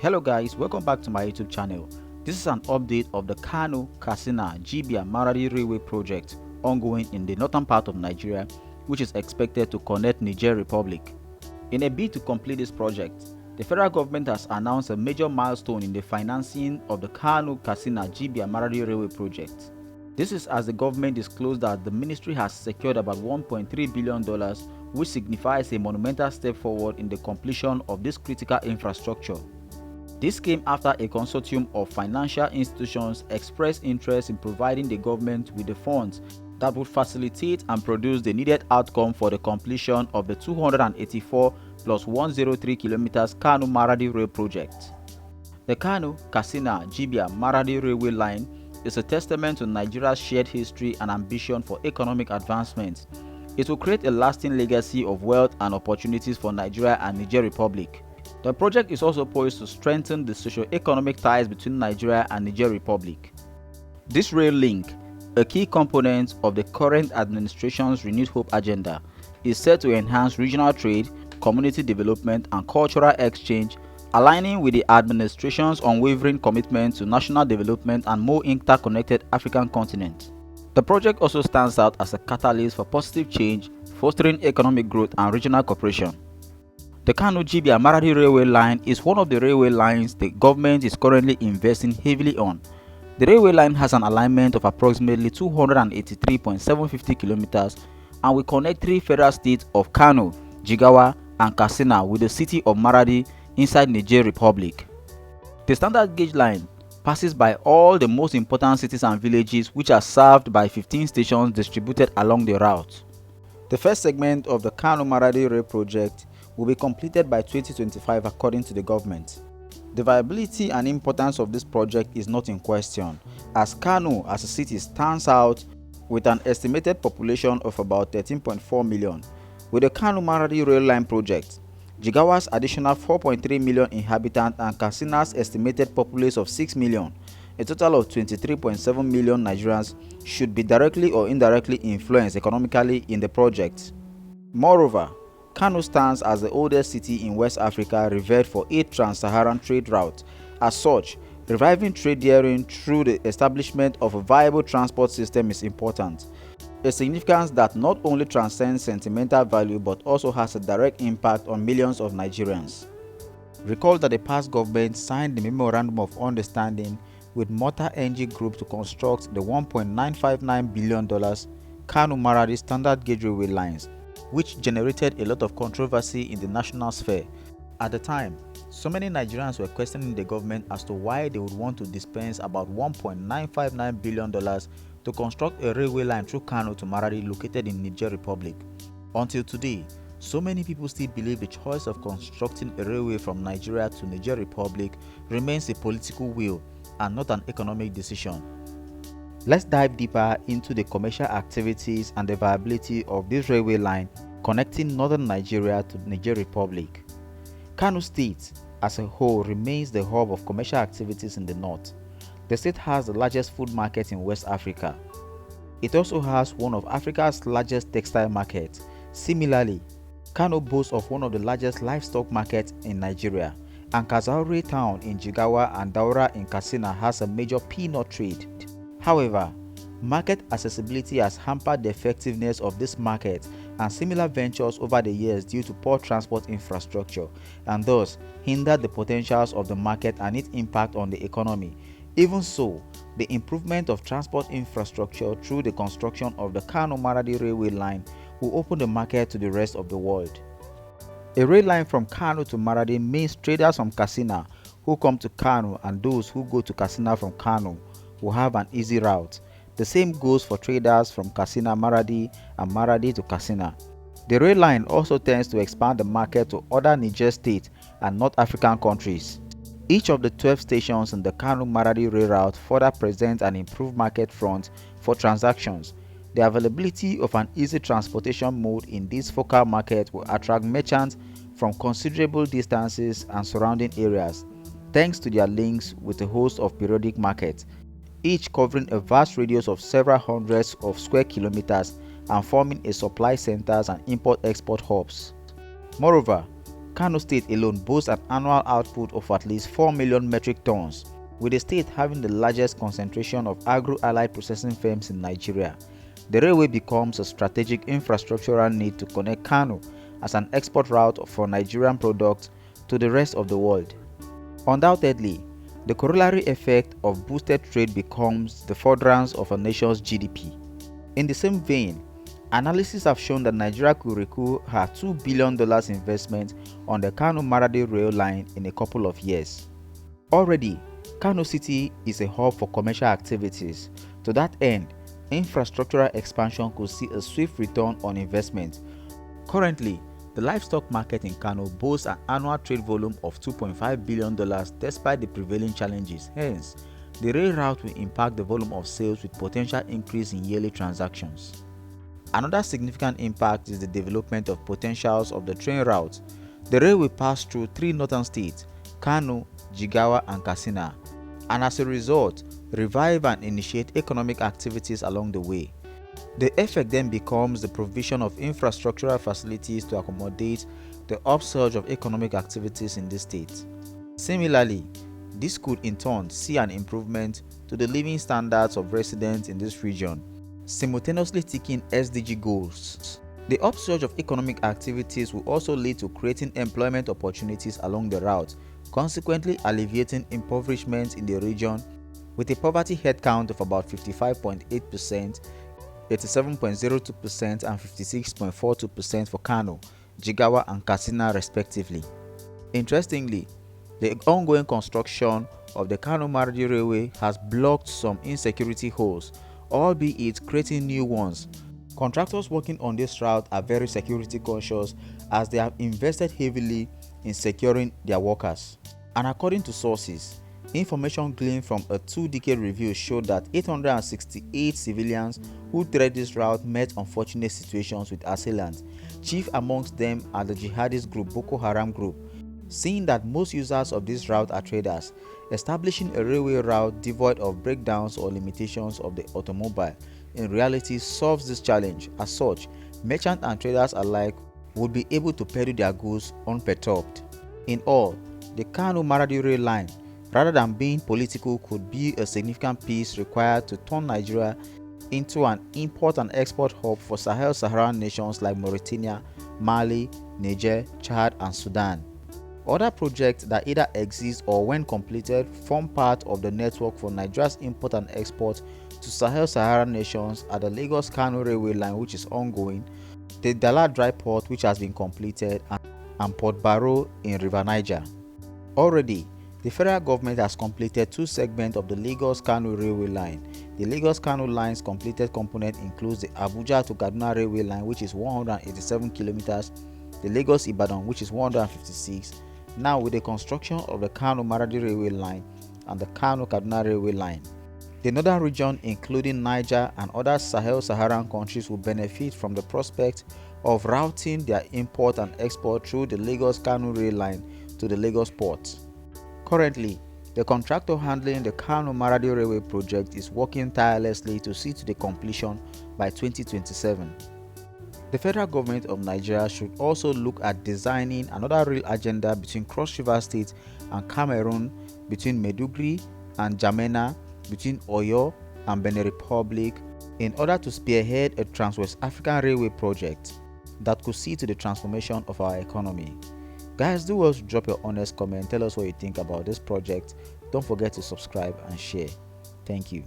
Hello guys, welcome back to my YouTube channel. This is an update of the Kano, Katsina, Jibia Maradi Railway project ongoing in the northern part of Nigeria, which is expected to connect Niger Republic. In a bid to complete this project, the federal government has announced a major milestone in the financing of the Kano, Katsina, Jibia Maradi Railway project. This is as the government disclosed that the ministry has secured about $1.3 billion, which signifies a monumental step forward in the completion of this critical infrastructure. This came after a consortium of financial institutions expressed interest in providing the government with the funds that would facilitate and produce the needed outcome for the completion of the 284 plus 103 kilometers Kano Maradi Rail project. The Kano, Katsina, Jibia Maradi Railway line is a testament to Nigeria's shared history and ambition for economic advancement. It will create a lasting legacy of wealth and opportunities for Nigeria and Niger Republic. The project is also poised to strengthen the socio-economic ties between Nigeria and Niger Republic. This rail link, a key component of the current administration's Renewed Hope agenda, is set to enhance regional trade, community development and cultural exchange, aligning with the administration's unwavering commitment to national development and more interconnected African continent. The project also stands out as a catalyst for positive change, fostering economic growth and regional cooperation. The Kano-Jibia Maradi Railway line is one of the railway lines the government is currently investing heavily on. The railway line has an alignment of approximately 283.750 kilometers and will connect three federal states of Kano, Jigawa, and Katsina with the city of Maradi inside Niger Republic. The standard gauge line passes by all the most important cities and villages, which are served by 15 stations distributed along the route. The first segment of the Kano Maradi Rail project will be completed by 2025 according to the government. The viability and importance of this project is not in question, as Kano as a city stands out with an estimated population of about 13.4 million. With the Kano Maradi Rail Line project, Jigawa's additional 4.3 million inhabitants and Katsina's estimated populace of 6 million, a total of 23.7 million Nigerians, should be directly or indirectly influenced economically in the project. Moreover, Kano stands as the oldest city in West Africa revered for 8 trans-Saharan trade routes. As such, reviving trade therein through the establishment of a viable transport system is important, a significance that not only transcends sentimental value but also has a direct impact on millions of Nigerians. Recall that the past government signed the Memorandum of Understanding with Mota Energy Group to construct the $1.959 billion Kano Maradi standard gauge railway lines, which generated a lot of controversy in the national sphere. At the time, so many Nigerians were questioning the government as to why they would want to dispense about $1.959 billion to construct a railway line through Kano to Maradi located in Niger Republic. Until today, so many people still believe the choice of constructing a railway from Nigeria to Niger Republic remains a political will and not an economic decision. Let's dive deeper into the commercial activities and the viability of this railway line connecting northern Nigeria to the Niger Republic. Kano State as a whole remains the hub of commercial activities in the north. The state has the largest food market in West Africa. It also has one of Africa's largest textile markets. Similarly, Kano boasts of one of the largest livestock markets in Nigeria, and Kazaure town in Jigawa and Daura in Katsina has a major peanut trade. However, market accessibility has hampered the effectiveness of this market and similar ventures over the years due to poor transport infrastructure, and thus hindered the potentials of the market and its impact on the economy. Even so, the improvement of transport infrastructure through the construction of the Kano Maradi Railway line will open the market to the rest of the world. A rail line from Kano to Maradi means traders from Katsina who come to Kano and those who go to Katsina from Kano will have an easy route. The same goes for traders from Katsina Maradi and Maradi to Katsina. The rail line also tends to expand the market to other Niger states and North African countries. Each of the 12 stations in the Kano Maradi rail route further presents an improved market front for transactions. The availability of an easy transportation mode in this focal market will attract merchants from considerable distances and surrounding areas, thanks to their links with a host of periodic markets, each covering a vast radius of several hundreds of square kilometers and forming a supply centers and import-export hubs. Moreover, Kano State alone boasts an annual output of at least 4 million metric tons, with the state having the largest concentration of agro-allied processing firms in Nigeria. The railway becomes a strategic infrastructural need to connect Kano as an export route for Nigerian products to the rest of the world. Undoubtedly, the corollary effect of boosted trade becomes the furtherance of a nation's GDP. In the same vein, analysis have shown that Nigeria could recoup her $2 billion investment on the Kano-Maradi Rail line in a couple of years. Already, Kano City is a hub for commercial activities. To that end, infrastructural expansion could see a swift return on investment. Currently, the livestock market in Kano boasts an annual trade volume of $2.5 billion despite the prevailing challenges. Hence, the rail route will impact the volume of sales with potential increase in yearly transactions. Another significant impact is the development of potentials of the train route. The rail will pass through 3 northern states, Kano, Jigawa, and Katsina, and as a result, revive and initiate economic activities along the way. The effect then becomes the provision of infrastructural facilities to accommodate the upsurge of economic activities in the state. Similarly, this could in turn see an improvement to the living standards of residents in this region, simultaneously ticking SDG goals. The upsurge of economic activities will also lead to creating employment opportunities along the route, consequently alleviating impoverishment in the region with a poverty headcount of about 55.8%, 87.02% and 56.42% for Kano, Jigawa and Katsina respectively. Interestingly, the ongoing construction of the Kano-Maradi Railway has blocked some insecurity holes, albeit creating new ones. Contractors working on this route are very security conscious as they have invested heavily in securing their workers. And according to sources, information gleaned from a 2-decade review showed that 868 civilians who tread this route met unfortunate situations with assailants. Chief amongst them are the jihadist group Boko Haram group. Seeing that most users of this route are traders, establishing a railway route devoid of breakdowns or limitations of the automobile in reality solves this challenge. As such, merchants and traders alike would be able to peddle their goods unperturbed. In all, the Kano-Maradi Rail line, rather than being political, could be a significant piece required to turn Nigeria into an import and export hub for Sahel-Saharan nations like Mauritania, Mali, Niger, Chad, and Sudan. Other projects that either exist or when completed form part of the network for Nigeria's import and export to Sahel-Saharan nations are the Lagos-Kano Railway line, which is ongoing, the Dala Dry Port, which has been completed, and Port Barrow in River Niger. Already, the federal government has completed 2 segments of the Lagos-Kano Railway line. The Lagos-Kano line's completed component includes the Abuja to Kaduna Railway line, which is 187 kilometers, the Lagos-Ibadan, which is 156. Now with the construction of the Kano-Maradi Railway line and the Kano-Kaduna Railway line, the northern region, including Niger and other Sahel-Saharan countries, will benefit from the prospect of routing their import and export through the Lagos-Kano Rail line to the Lagos port. Currently, the contractor handling the Kano-Maradi Railway project is working tirelessly to see to the completion by 2027. The federal government of Nigeria should also look at designing another rail agenda between Cross River State and Cameroon, between Maiduguri and Jamena, between Oyo and Benin Republic, in order to spearhead a Trans-West African Railway project that could see to the transformation of our economy. Guys, do also drop your honest comment, tell us what you think about this project. Don't forget to subscribe and share. Thank you.